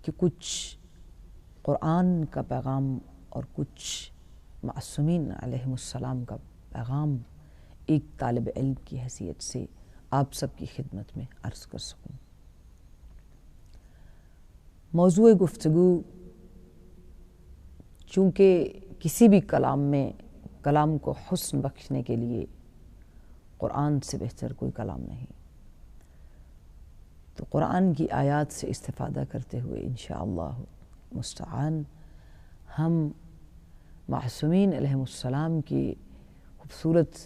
کہ کچھ قرآن کا پیغام اور کچھ معصومین علیہم السلام کا پیغام ایک طالب علم کی حیثیت سے آپ سب کی خدمت میں عرض کر سکوں۔ موضوع گفتگو چونکہ کسی بھی کلام میں کلام کو حسن بخشنے کے لیے قرآن سے بہتر کوئی کلام نہیں، تو قرآن کی آیات سے استفادہ کرتے ہوئے انشاءاللہ مستعان ہم معصومین علیہم السلام کی خوبصورت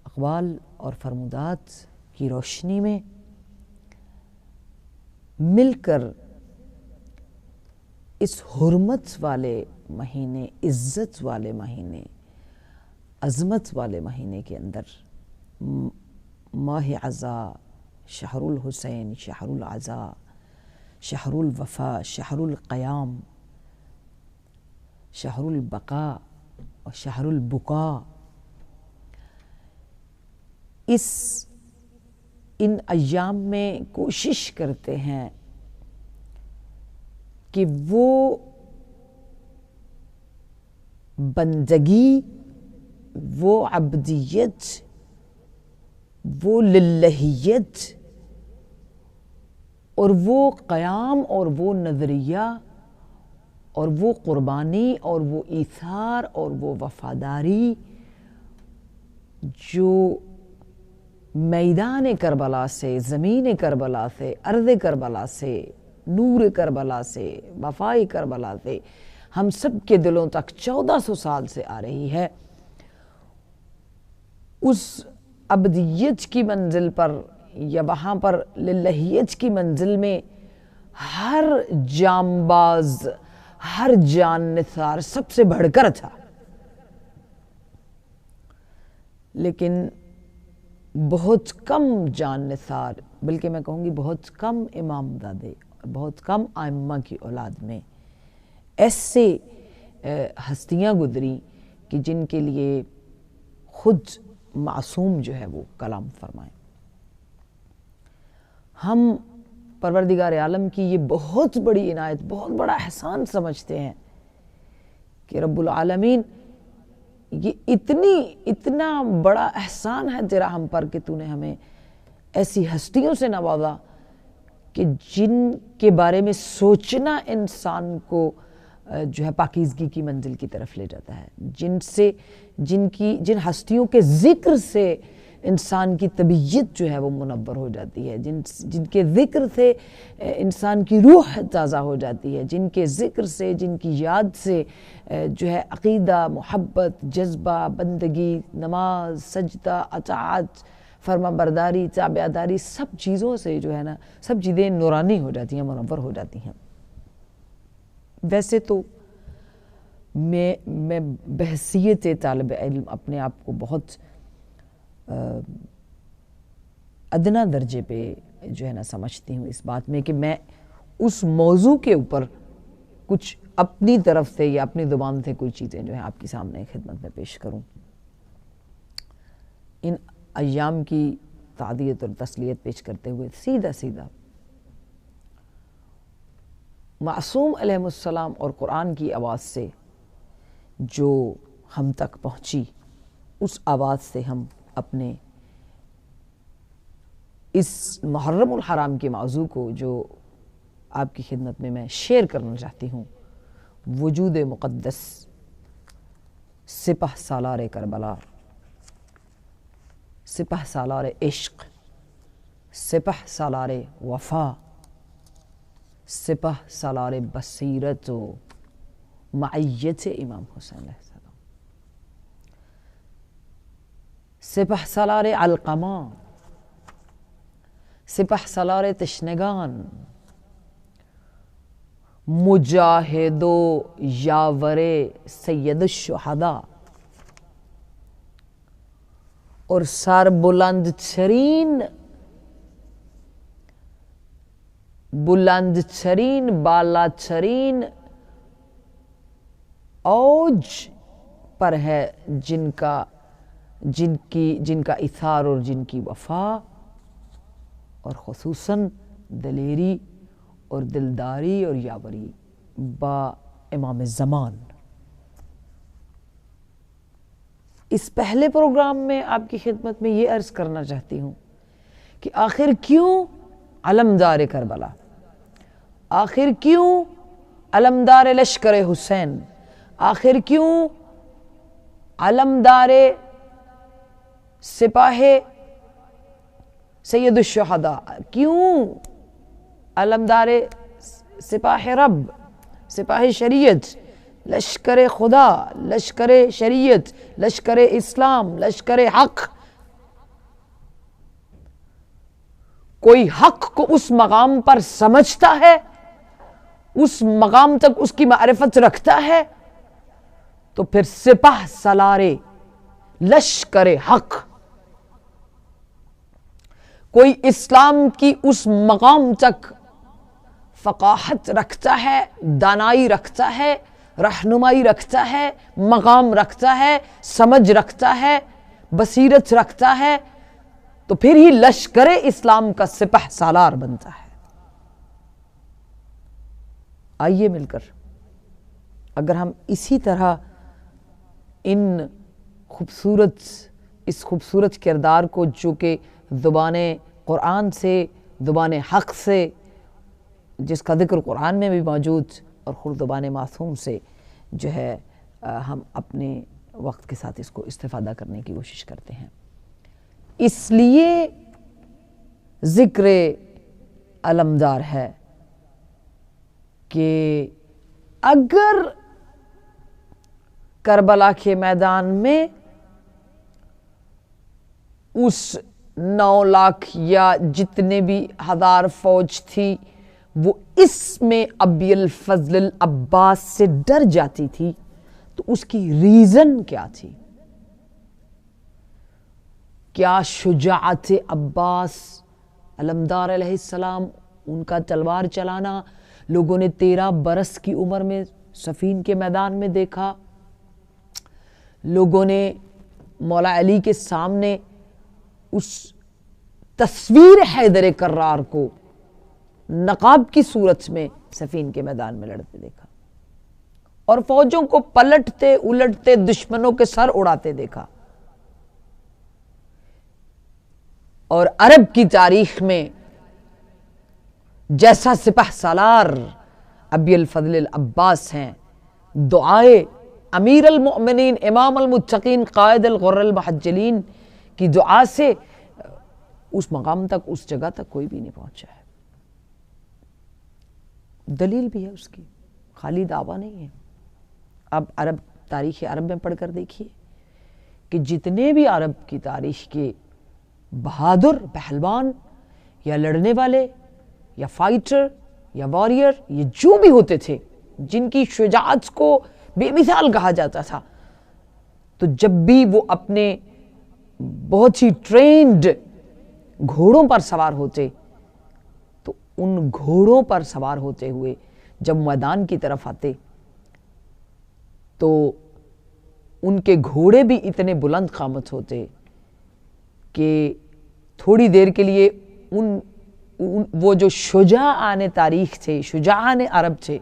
اقوال اور فرمودات کی روشنی میں مل کر اس حرمت والے مہینے، عزت والے مہینے، عظمت والے مہینے کے اندر ماہ عزا، شہر الحسین، شہر العزا، شہر الوفا، شہر القیام، شہر البقاء اور شہر البقاء، ان ایام میں کوشش کرتے ہیں کہ وہ بندگی، وہ عبدیت، وہ للہیت اور وہ قیام اور وہ نظریہ اور وہ قربانی اور وہ ایثار اور وہ وفاداری جو میدان کربلا سے، زمین کربلا سے، ارض کربلا سے، نور کربلا سے، وفائے کربلا سے ہم سب کے دلوں تک 1400 سال سے آ رہی ہے، اس عبدیت کی منزل پر یا وہاں پر للہیت کی منزل میں ہر جانباز، ہر جان نثار سب سے بڑھ کر تھا، لیکن بہت کم جان نثار، بلکہ میں کہوں گی بہت کم امام زادے اور بہت کم ائمہ کی اولاد میں ایسے ہستیاں گزری کہ جن کے لیے خود معصوم جو ہے وہ کلام فرمائیں۔ ہم پروردگار عالم کی یہ بہت بڑی عنایت، بہت بڑا احسان سمجھتے ہیں کہ رب العالمین یہ اتنا بڑا احسان ہے تیرا ہم پر کہ تو نے ہمیں ایسی ہستیوں سے نوازا کہ جن کے بارے میں سوچنا انسان کو جو ہے پاکیزگی کی منزل کی طرف لے جاتا ہے، جن ہستیوں کے ذکر سے انسان کی طبیعت جو ہے وہ منور ہو جاتی ہے، جن کے ذکر سے انسان کی روح تازہ ہو جاتی ہے، جن کے ذکر سے، جن کی یاد سے جو ہے عقیدہ، محبت، جذبہ، بندگی، نماز، سجدہ، اطاعت، فرما برداری، تابعداری، سب چیزوں سے جو ہے نا، سب چیزیں نورانی ہو جاتی ہیں، منور ہو جاتی ہیں۔ ویسے تو میں بحیثیت طالب علم اپنے آپ کو بہت ادنا درجے پہ جو ہے نا سمجھتی ہوں اس بات میں کہ میں اس موضوع کے اوپر کچھ اپنی طرف سے یا اپنی زبان سے کوئی چیزیں جو ہیں آپ کی سامنے خدمت میں پیش کروں۔ ان ایام کی تعزیت اور تسلیت پیش کرتے ہوئے سیدھا معصوم علیہ السلام اور قرآن کی آواز سے جو ہم تک پہنچی، اس آواز سے ہم اپنے اس محرم الحرام کے موضوع کو جو آپ کی خدمت میں شیئر کرنا چاہتی ہوں، وجود مقدس، سپہ سالار کربلا، سپہ سالار عشق، سپہ سالار وفا، سپہ سالار بصیرت و معیت امام حسین علیہ السلام، سپہ سالار علقمہ، سپہ سالار تشنگان، مجاہد و یاور سید الشہداء اور سر بلند ترین بالا ترین اوج پر ہے جن کا اثار اور جن کی وفا اور خصوصاً دلیری اور دلداری اور یاوری با امام زمان. اس پہلے پروگرام میں آپ کی خدمت میں یہ عرض کرنا چاہتی ہوں کہ آخر کیوں علمدار کربلا، آخر کیوں علمدار لشکر حسین، آخر کیوں علمدار سپاہ سید الشہداء، کیوں علمدار سپاہ رب، سپاہ شریعت، لشکر خدا، لشکر شریعت، لشکر اسلام، لشکر حق. کوئی حق کو اس مقام پر سمجھتا ہے، اس مقام تک اس کی معرفت رکھتا ہے، تو پھر سپاہ سالار لشکر حق. کوئی اسلام کی اس مقام تک فقاہت رکھتا ہے، دانائی رکھتا ہے، رہنمائی رکھتا ہے، مقام رکھتا ہے، سمجھ رکھتا ہے، بصیرت رکھتا ہے، تو پھر ہی لشکر اسلام کا سپہ سالار بنتا ہے. آئیے مل کر اگر ہم اسی طرح اس خوبصورت کردار کو، جو کہ زبان قرآن سے، زبان حق سے، جس کا ذکر قرآن میں بھی موجود، اور خود زبان معصوم سے جو ہے ہم اپنے وقت کے ساتھ اس کو استفادہ کرنے کی کوشش کرتے ہیں. اس لیے ذکر علمدار ہے کہ اگر کربلا کے میدان میں اس 9 لاکھ یا جتنے بھی ہزار فوج تھی وہ اس میں ابی الفضل العباس سے ڈر جاتی تھی، تو اس کی ریزن کیا تھی؟ کیا شجاعت عباس علمدار علیہ السلام، ان کا تلوار چلانا لوگوں نے 13 برس کی عمر میں صفین کے میدان میں دیکھا، لوگوں نے مولا علی کے سامنے اس تصویر حیدر کرار کو نقاب کی صورت میں صفین کے میدان میں لڑتے دیکھا، اور فوجوں کو پلٹتے الٹتے دشمنوں کے سر اڑاتے دیکھا. اور عرب کی تاریخ میں جیسا سپہ سالار ابی الفضل العباس ہیں، دعائے امیر المؤمنین امام المتقین قائد الغر المحجلین کی دعا سے اس مقام تک، اس جگہ تک کوئی بھی نہیں پہنچا ہے. دلیل بھی ہے اس کی، خالی دعویٰ نہیں ہے. اب تاریخ عرب میں پڑھ کر دیکھیے کہ جتنے بھی عرب کی تاریخ کے بہادر پہلوان یا لڑنے والے یا فائٹر یا واریر، یہ جو بھی ہوتے تھے جن کی شجاعت کو بے مثال کہا جاتا تھا، تو جب بھی وہ اپنے بہت ہی ٹرینڈ گھوڑوں پر سوار ہوتے، تو ان گھوڑوں پر سوار ہوتے ہوئے جب میدان کی طرف آتے تو ان کے گھوڑے بھی اتنے بلند قامت ہوتے کہ تھوڑی دیر کے لیے وہ جو شجاعان تاریخ تھے، شجاعان عرب تھے،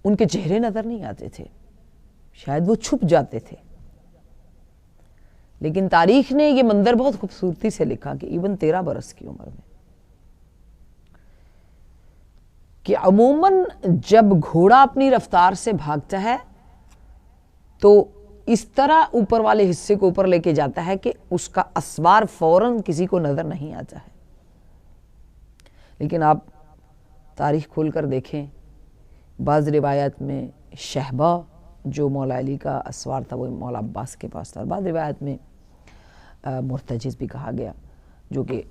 ان کے چہرے نظر نہیں آتے تھے، شاید وہ چھپ جاتے تھے. لیکن تاریخ نے یہ منظر بہت خوبصورتی سے لکھا کہ ایون 13 برس کی عمر میں، کہ عموماً جب گھوڑا اپنی رفتار سے بھاگتا ہے تو اس طرح اوپر والے حصے کو اوپر لے کے جاتا ہے کہ اس کا اسوار فوراً کسی کو نظر نہیں آتا ہے. لیکن آپ تاریخ کھول کر دیکھیں، بعض روایات میں شہبہ جو مولا علی کا اسوار تھا وہ مولا عباس کے پاس تھا، اور بعض روایات میں مرتجز بھی کہا گیا جو کہ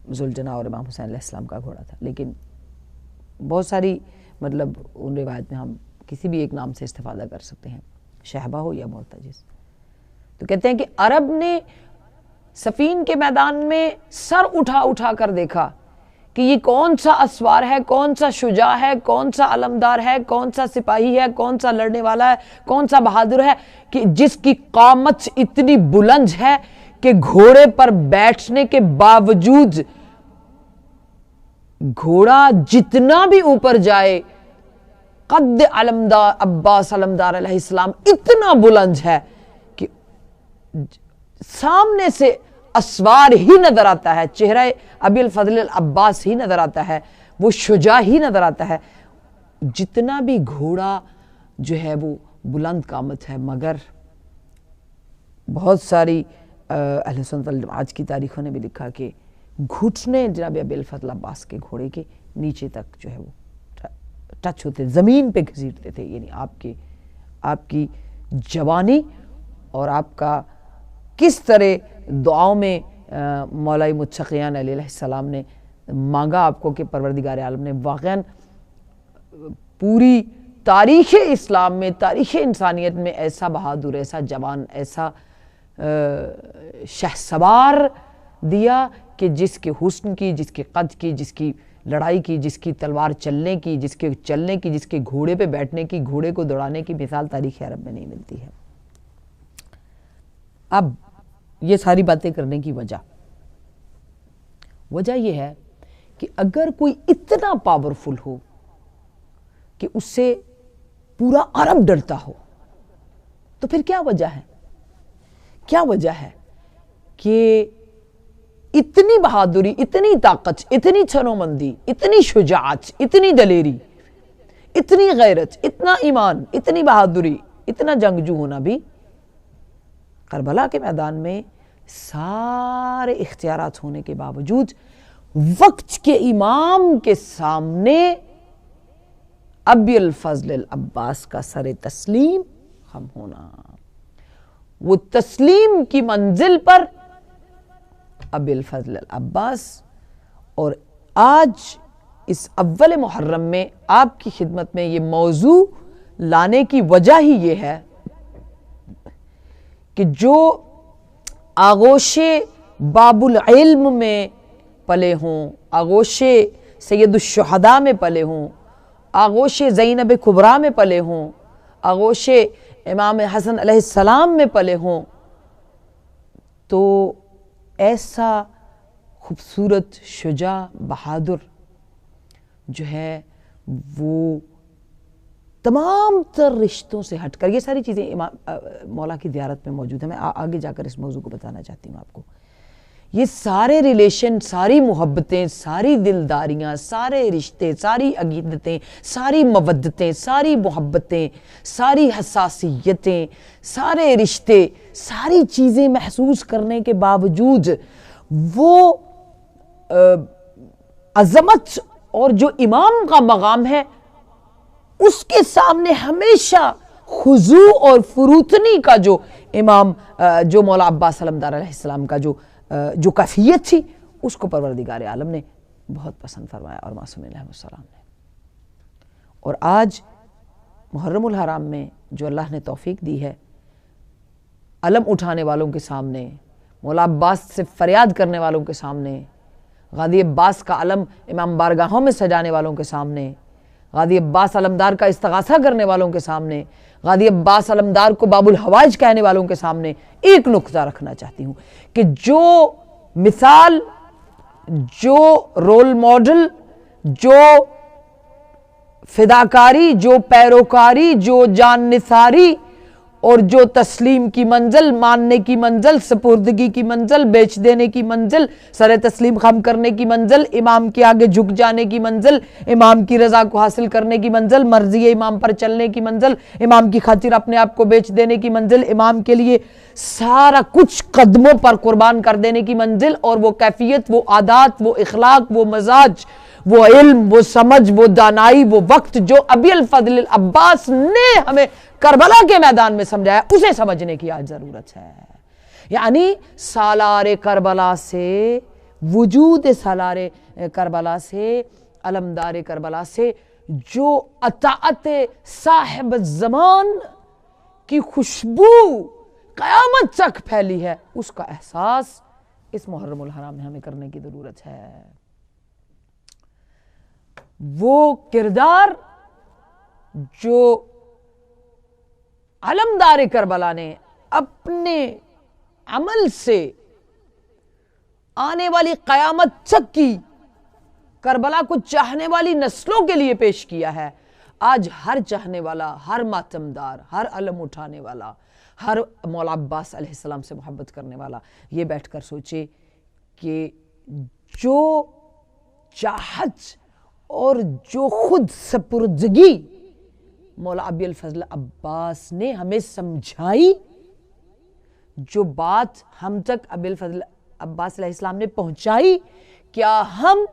ذوالجناح اور امام حسین علیہ السلام کا گھوڑا تھا. لیکن بہت ساری ان روایت میں ہم کسی بھی ایک نام سے استفادہ کر سکتے ہیں، شہبہ ہو یا مرتجز. تو کہتے ہیں کہ عرب نے صفین کے میدان میں سر اٹھا کر دیکھا کہ یہ کون سا اسوار ہے، کون سا شجاع ہے، کون سا علمدار ہے، کون سا سپاہی ہے، کون سا لڑنے والا ہے، کون سا بہادر ہے کہ جس کی قامت اتنی بلند ہے کہ گھوڑے پر بیٹھنے کے باوجود گھوڑا جتنا بھی اوپر جائے قد علمدار عباس علمدار علیہ السلام اتنا بلند ہے کہ سامنے سے اسوار ہی نظر آتا ہے، چہرہ ابی الفضل العباس ہی نظر آتا ہے، وہ شجاع ہی نظر آتا ہے. جتنا بھی گھوڑا جو ہے وہ بلند قامت ہے، مگر بہت ساری اہل سنت والجماعت کی تاریخوں نے بھی لکھا کہ گھٹنے جناب ابی الفضل عباس کے گھوڑے کے نیچے تک جو ہے وہ ٹچ ہوتے، زمین پہ گھسیٹتے تھے. یعنی آپ کی جوانی اور آپ کا کس طرح دعاؤں میں مولا متقیان علیہ السلام نے مانگا آپ کو کہ پروردگار عالم نے واقعاً پوری تاریخ اسلام میں، تاریخ انسانیت میں ایسا بہادر، ایسا جوان، ایسا شہسوار دیا کہ جس کے حسن کی، جس کے قد کی، جس کی لڑائی کی، جس کی تلوار چلنے کی، جس کے چلنے کی، جس کے گھوڑے پہ بیٹھنے کی، گھوڑے کو دوڑانے کی مثال تاریخ عرب میں نہیں ملتی ہے. اب یہ ساری باتیں کرنے کی وجہ یہ ہے کہ اگر کوئی اتنا پاورفل ہو کہ اس سے پورا عرب ڈرتا ہو تو پھر کیا وجہ ہے؟ کیا وجہ ہے کہ اتنی بہادری، اتنی طاقت، اتنی چھنومندی، اتنی شجاعت، اتنی دلیری، اتنی غیرت، اتنا ایمان، اتنی بہادری، اتنا جنگجو ہونا بھی کربلا کے میدان میں سارے اختیارات ہونے کے باوجود وقت کے امام کے سامنے ابی الفضل العباس کا سر تسلیم خم ہونا، وہ تسلیم کی منزل پر ابی الفضل العباس. اور آج اس اول محرم میں آپ کی خدمت میں یہ موضوع لانے کی وجہ ہی یہ ہے کہ جو آغوش باب العلم میں پلے ہوں، آغوش سید الشہداء میں پلے ہوں، آغوش زینب کبریٰ میں پلے ہوں، آغوش امام حسن علیہ السلام میں پلے ہوں، تو ایسا خوبصورت، شجاع، بہادر جو ہے وہ تمام تر رشتوں سے ہٹ کر، یہ ساری چیزیں مولا کی زیارت میں موجود ہیں، میں آگے جا کر اس موضوع کو بتانا چاہتی ہوں آپ کو. یہ سارے ریلیشن، ساری محبتیں، ساری دلداریاں، سارے رشتے، ساری عقیدتیں، ساری مودتیں، ساری محبتیں، ساری حساسیتیں، سارے رشتے، ساری چیزیں محسوس کرنے کے باوجود وہ عظمت اور جو امام کا مقام ہے اس کے سامنے ہمیشہ خضوع اور فروتنی کا جو امام جو مولا عباس علمدار علیہ السلام کا جو کیفیت تھی، اس کو پروردگار عالم نے بہت پسند فرمایا اور معصومین علیہ السلام نے. اور آج محرم الحرام میں جو اللہ نے توفیق دی ہے، علم اٹھانے والوں کے سامنے، مولا عباس سے فریاد کرنے والوں کے سامنے، غازی عباس کا علم امام بارگاہوں میں سجانے والوں کے سامنے، غازی عباس علمدار کا استغاثہ کرنے والوں کے سامنے، غازی عباس علمدار کو باب الحوائج کہنے والوں کے سامنے ایک نقطہ رکھنا چاہتی ہوں کہ جو مثال، جو رول ماڈل، جو فداکاری، جو پیروکاری، جو جان نثاری اور جو تسلیم کی منزل، ماننے کی منزل، سپردگی کی منزل، بیچ دینے کی منزل، سر تسلیم خم کرنے کی منزل، امام کے آگے جھک جانے کی منزل، امام کی رضا کو حاصل کرنے کی منزل، مرضی امام پر چلنے کی منزل، امام کی خاطر اپنے آپ کو بیچ دینے کی منزل، امام کے لیے سارا کچھ قدموں پر قربان کر دینے کی منزل، اور وہ کیفیت، وہ عادات، وہ اخلاق، وہ مزاج، وہ علم، وہ سمجھ، وہ دانائی، وہ وقت جو ابی الفضل العباس نے ہمیں کربلا کے میدان میں سمجھایا، اسے سمجھنے کی آج ضرورت ہے. یعنی سالار کربلا سے، وجود سالار کربلا سے، علمدار کربلا سے جو اطاعت صاحب زمان کی خوشبو قیامت تک پھیلی ہے، اس کا احساس اس محرم الحرام میں ہمیں کرنے کی ضرورت ہے. وہ کردار جو علمدار کربلا نے اپنے عمل سے آنے والی قیامت تک کی کربلا کو چاہنے والی نسلوں کے لیے پیش کیا ہے. آج ہر چاہنے والا، ہر ماتمدار، ہر علم اٹھانے والا، ہر مولا عباس علیہ السلام سے محبت کرنے والا یہ بیٹھ کر سوچے کہ جو چاہت اور جو خود سپردگی مولا ابی الفضل عباس نے ہمیں سمجھائی، جو بات ہم تک ابی الفضل عباس علیہ السلام نے پہنچائی، کیا ہم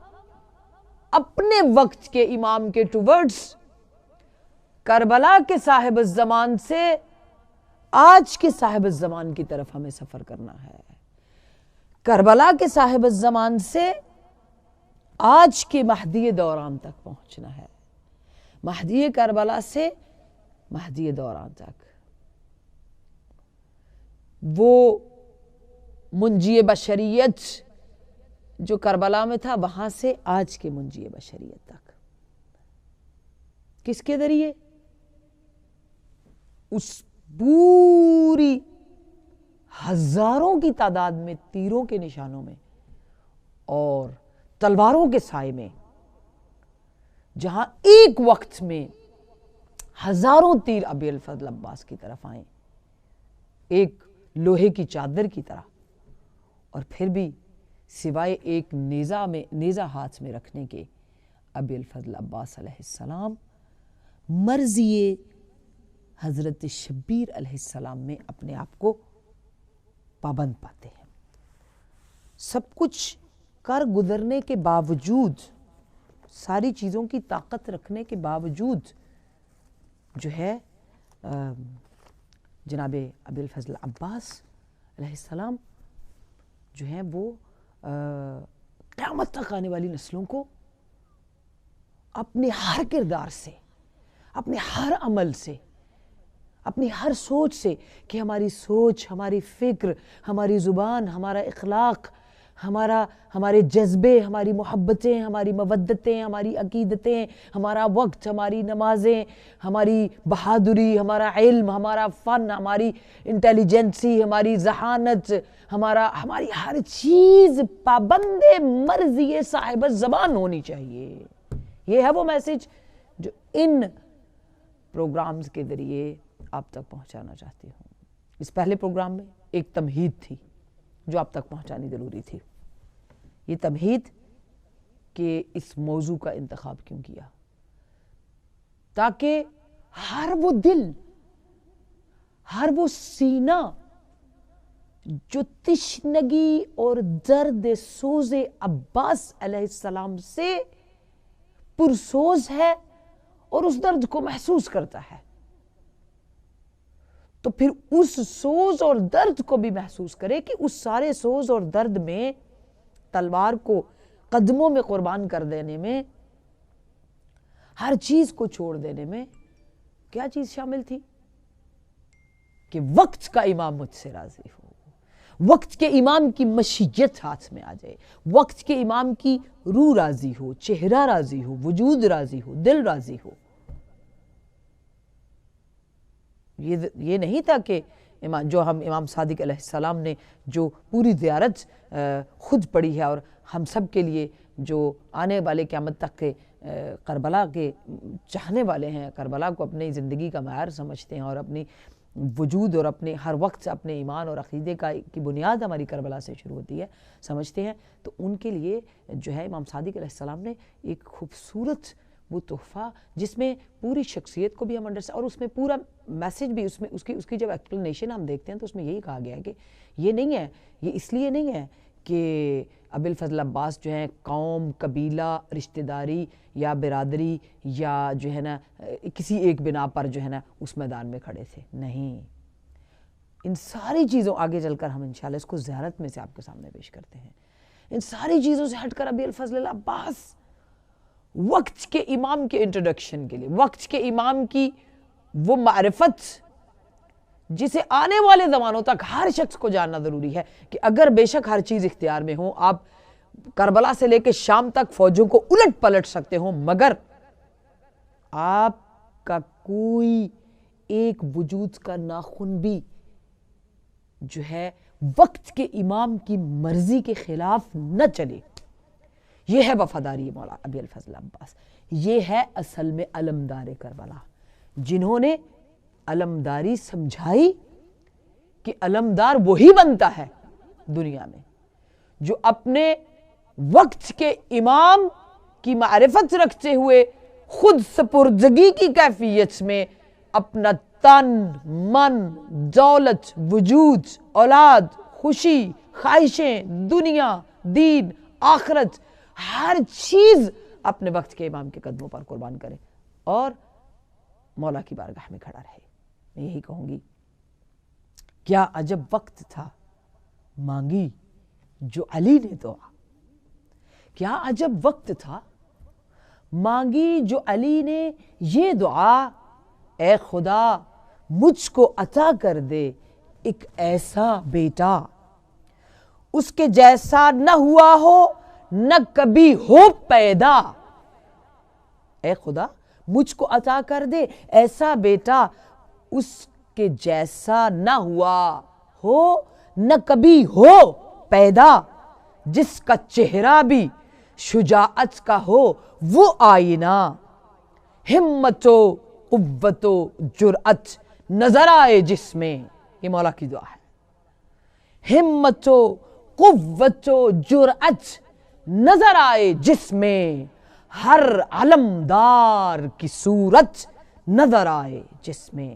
اپنے وقت کے امام کے ٹورڈز کربلا کے صاحب الزمان سے آج کے صاحب الزمان کی طرف ہمیں سفر کرنا ہے. کربلا کے صاحب الزمان سے آج کے مہدی دوران تک پہنچنا ہے. مہدی کربلا سے مہدی دوران تک. وہ منجی بشریت جو کربلا میں تھا وہاں سے آج کے منجی بشریت تک. کس کے ذریعے؟ اس پوری ہزاروں کی تعداد میں تیروں کے نشانوں میں اور تلواروں کے سائے میں، جہاں ایک وقت میں ہزاروں تیر ابی الفضل عباس کی طرف آئیں، ایک لوہے کی چادر کی طرح، اور پھر بھی سوائے ایک نیزہ ہاتھ میں رکھنے کے ابی الفضل عباس علیہ السلام مرضی حضرت شبیر علیہ السلام میں اپنے آپ کو پابند پاتے ہیں. سب کچھ کر گزرنے کے باوجود، ساری چیزوں کی طاقت رکھنے کے باوجود جو ہے جناب ابی الفضل عباس علیہ السلام جو ہیں وہ قیامت تک آنے والی نسلوں کو اپنے ہر کردار سے، اپنے ہر عمل سے، اپنی ہر سوچ سے، کہ ہماری سوچ، ہماری فکر، ہماری زبان، ہمارا اخلاق، ہمارے جذبے، ہماری محبتیں، ہماری مودتیں، ہماری عقیدتیں، ہمارا وقت، ہماری نمازیں، ہماری بہادری، ہمارا علم، ہمارا فن، ہماری انٹیلیجنسی، ہماری ذہانت، ہماری ہر چیز پابند مرضی صاحب الزمان ہونی چاہیے. یہ ہے وہ میسج جو ان پروگرامز کے ذریعے آپ تک پہنچانا چاہتی ہوں. اس پہلے پروگرام میں ایک تمہید تھی جو آپ تک پہنچانی ضروری تھی. یہ تمہید کہ اس موضوع کا انتخاب کیوں کیا، تاکہ ہر وہ دل، ہر وہ سینہ جو تشنگی اور درد سوز عباس علیہ السلام سے پرسوز ہے اور اس درد کو محسوس کرتا ہے، تو پھر اس سوز اور درد کو بھی محسوس کرے کہ اس سارے سوز اور درد میں تلوار کو قدموں میں قربان کر دینے میں، ہر چیز کو چھوڑ دینے میں کیا چیز شامل تھی؟ کہ وقت کا امام مجھ سے راضی ہو، وقت کے امام کی مشیت ہاتھ میں آ جائے، وقت کے امام کی روح راضی ہو، چہرہ راضی ہو، وجود راضی ہو، دل راضی ہو. یہ نہیں تھا کہ جو ہم امام صادق علیہ السلام نے جو پوری زیارت خود پڑھی ہے اور ہم سب کے لیے جو آنے والے قیامت تک کے کربلا کے چاہنے والے ہیں، کربلا کو اپنی زندگی کا معیار سمجھتے ہیں اور اپنی وجود اور اپنے ہر وقت اپنے ایمان اور عقیدے کی بنیاد ہماری کربلا سے شروع ہوتی ہے سمجھتے ہیں، تو ان کے لیے جو ہے امام صادق علیہ السلام نے ایک خوبصورت وہ تحفہ جس میں پوری شخصیت کو بھی ہم اور اس میں پورا میسج بھی، اس کی جب ایکسپلینیشن ہم دیکھتے ہیں تو اس میں یہی کہا گیا ہے کہ یہ نہیں ہے، یہ اس لیے نہیں ہے کہ ابی الفضل عباس جو ہیں قوم، قبیلہ، رشتہ داری یا برادری یا جو ہے نا کسی ایک بنا پر جو ہے نا اس میدان میں کھڑے تھے. نہیں، ان ساری چیزوں آگے چل کر ہم انشاءاللہ اس کو زیارت میں سے آپ کے سامنے پیش کرتے ہیں. ان ساری چیزوں سے ہٹ کر ابی الفضل عباس وقت کے امام کے انٹروڈکشن کے لیے، وقت کے امام کی وہ معرفت جسے آنے والے زمانوں تک ہر شخص کو جاننا ضروری ہے کہ اگر بے شک ہر چیز اختیار میں ہو، آپ کربلا سے لے کے شام تک فوجوں کو الٹ پلٹ سکتے ہو، مگر آپ کا کوئی ایک وجود کا ناخن بھی جو ہے وقت کے امام کی مرضی کے خلاف نہ چلے. یہ ہے وفاداری مولا ابی الفضل عباس، یہ ہے اصل میں علمدار کربلا، جنہوں نے علمداری سمجھائی کہ علمدار وہی بنتا ہے دنیا میں جو اپنے وقت کے امام کی معرفت رکھتے ہوئے خود سپردگی کی کیفیت میں اپنا تن، من، دولت، وجود، اولاد، خوشی، خواہشیں، دنیا، دین، آخرت، ہر چیز اپنے وقت کے امام کے قدموں پر قربان کرے اور مولا کی بارگاہ میں کھڑا رہے۔ میں یہی کہوں گی، کیا عجب وقت تھا مانگی جو علی نے دعا، کیا عجب وقت تھا مانگی جو علی نے یہ دعا، اے خدا مجھ کو عطا کر دے ایک ایسا بیٹا، اس کے جیسا نہ ہوا ہو نہ کبھی ہو پیدا۔ اے خدا مجھ کو عطا کر دے ایسا بیٹا، اس کے جیسا نہ ہوا ہو نہ کبھی ہو پیدا، جس کا چہرہ بھی شجاعت کا ہو وہ آئینہ، ہمت و قوت و جرأت نظر آئے جس میں۔ یہ مولا کی دعا ہے، ہمت و قوت و جرأت نظر آئے جس میں، ہر علمدار کی صورت نظر آئے جس میں۔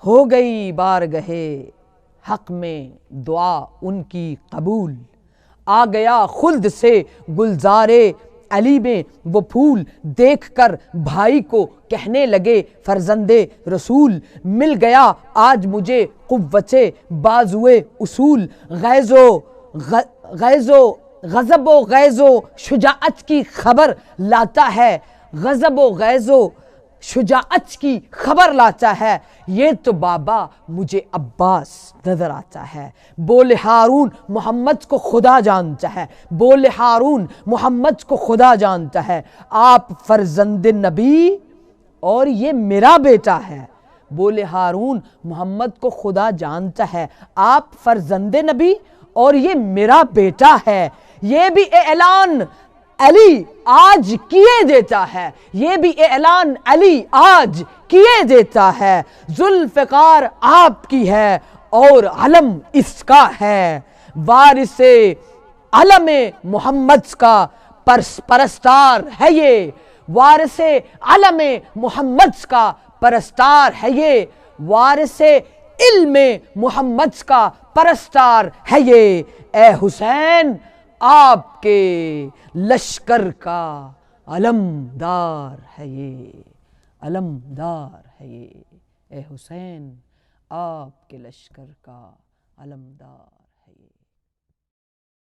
ہو گئی بارگاہ حق میں دعا ان کی قبول، آ گیا خلد سے گلزارے علی میں وہ پھول، دیکھ کر بھائی کو کہنے لگے فرزند رسول، مل گیا آج مجھے قوت بازوئے اصول، غضب و غیظ و شجاعت کی خبر لاتا ہے، غضب و غیظ و شجاعت کی خبر لاتا ہے، یہ تو بابا مجھے عباس نظر آتا ہے۔ بولے ہارون محمد کو خدا جانتا ہے، بولے ہارون محمد کو خدا جانتا ہے، آپ فرزند نبی اور یہ میرا بیٹا ہے۔ بولے ہارون محمد کو خدا جانتا ہے، آپ فرزند نبی اور یہ میرا بیٹا ہے۔ یہ بھی اعلان علی آج کیے دیتا ہے، یہ بھی اعلان علی آج کیے دیتا ہے، ذوالفقار آپ کی ہے اور علم اس کا ہے، وارث علم محمد کا پرستار ہے یہ، وارث علم محمد کا پرستار ہے یہ، وارث علم محمد کا پرستار ہے یہ، اے حسین آپ کے لشکر کا علمدار ہے یہ، علمدار ہے یہ، اے حسین آپ کے لشکر کا علمدار۔